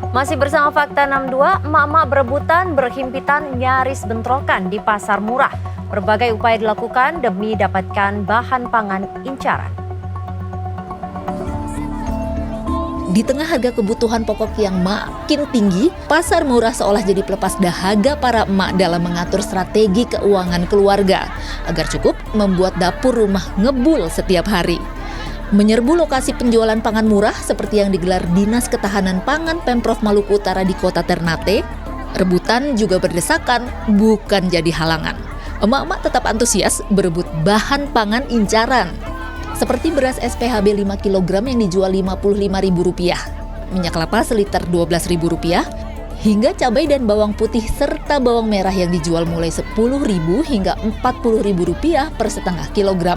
Masih bersama Fakta 62, emak-emak berebutan berhimpitan nyaris bentrokan di pasar murah. Berbagai upaya dilakukan demi dapatkan bahan pangan incaran. Di tengah harga kebutuhan pokok yang makin tinggi, pasar murah seolah jadi pelepas dahaga para emak dalam mengatur strategi keuangan keluarga agar cukup membuat dapur rumah ngebul setiap hari. Menyerbu lokasi penjualan pangan murah seperti yang digelar Dinas Ketahanan Pangan Pemprov Maluku Utara di Kota Ternate, rebutan juga berdesakan, bukan jadi halangan. Emak-emak tetap antusias berebut bahan pangan incaran, seperti beras SPHB 5 kg yang dijual Rp55.000, minyak kelapa seliter Rp12.000, hingga cabai dan bawang putih serta bawang merah yang dijual mulai Rp10.000 hingga Rp40.000 per setengah kilogram.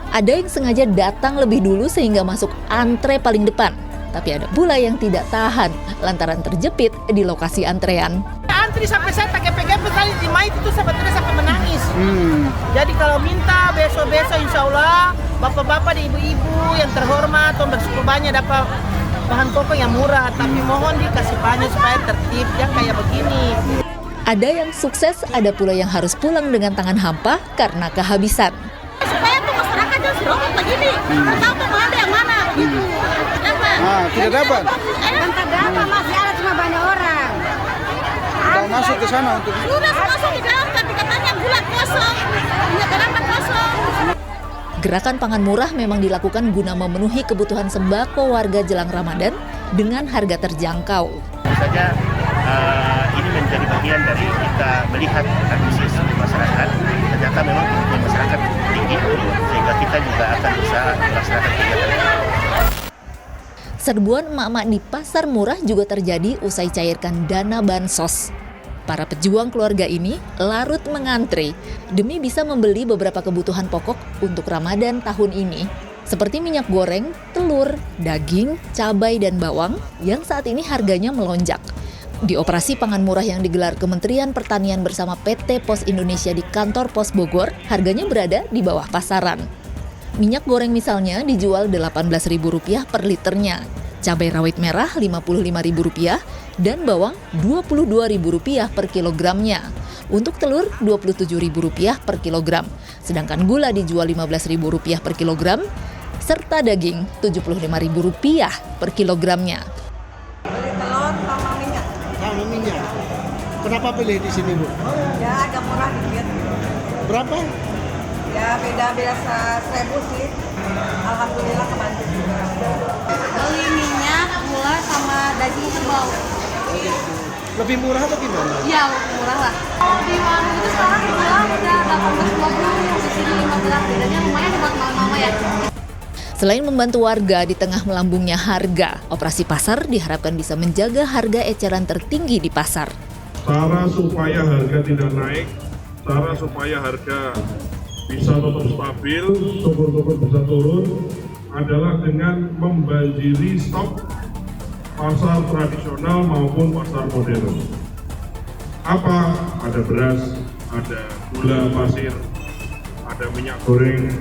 Ada yang sengaja datang lebih dulu sehingga masuk antre paling depan. Tapi ada pula yang tidak tahan lantaran terjepit di lokasi antrean. Antri sampai saya pakai tadi di Mait itu sebetulnya sampai menangis. Jadi kalau minta besok-besok insya Allah bapak-bapak dan ibu-ibu yang terhormat atau bersyukur banyak dapat bahan pokok yang murah. Tapi mohon dikasih banyak supaya tertib yang kayak begini. Ada yang sukses, ada pula yang harus pulang dengan tangan hampa karena kehabisan. Supaya tuh masyarakat yang serobot begini, tahu tuh mana yang mana. Tidak dapat? Tidak dapat, masih ada cuma banyak orang. Kalau masuk ke sana untuk... Sudah masuk di dalam, tapi katanya bulan kosong, minyak dapat kosong. Gerakan pangan murah memang dilakukan guna memenuhi kebutuhan sembako warga jelang Ramadan dengan harga terjangkau. Saja ini menjadi bagian dari kita melihat antusias masyarakat. Ternyata memang kebutuhan masyarakat tinggi, sehingga kita juga akan bisa melaksanakan kegiatan. Serbuan emak-emak di pasar murah juga terjadi usai cairkan dana bansos. Para pejuang keluarga ini larut mengantre demi bisa membeli beberapa kebutuhan pokok untuk Ramadan tahun ini, seperti minyak goreng, telur, daging, cabai, dan bawang yang saat ini harganya melonjak. Di operasi pangan murah yang digelar Kementerian Pertanian bersama PT Pos Indonesia di kantor Pos Bogor, harganya berada di bawah pasaran. Minyak goreng misalnya dijual Rp18.000 per liternya, cabai rawit merah Rp55.000 dan bawang Rp22.000 per kilogramnya. Untuk telur Rp27.000 per kilogram, sedangkan gula dijual Rp15.000 per kilogram, serta daging Rp75.000 per kilogramnya. Telur sama minyak. Sama minyak. Kenapa pilih di sini, Bu? Ya agak murah dikit. Berapa? Ya beda-beda 1.000 sih. Alhamdulillah kebantu juga. Beli minyak, gula sama daging kerbau. Lebih murah atau gimana? Iya murah lah. Di warung itu sekarang gula udah 18.20, di sini 15. Bedanya lumayan buat mama-mama ya. Selain membantu warga di tengah melambungnya harga, operasi pasar diharapkan bisa menjaga harga eceran tertinggi di pasar. Cara supaya harga tidak naik, cara supaya harga bisa tetap stabil, syukur-syukur bisa turun, adalah dengan membanjiri stok pasar tradisional maupun pasar modern. Apa? Ada beras, ada gula pasir, ada minyak goreng,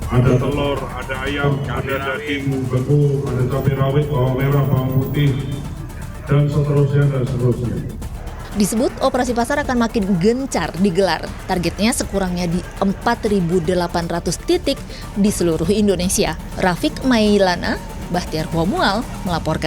ada telur, ada ayam, ada daging beku, ada cabai rawit, bawang merah, bawang putih, dan seterusnya dan seterusnya. Disebut operasi pasar akan makin gencar digelar. Targetnya sekurangnya di 4.800 titik di seluruh Indonesia. Rafiq Mailana, Bahtiar Huamual melaporkan.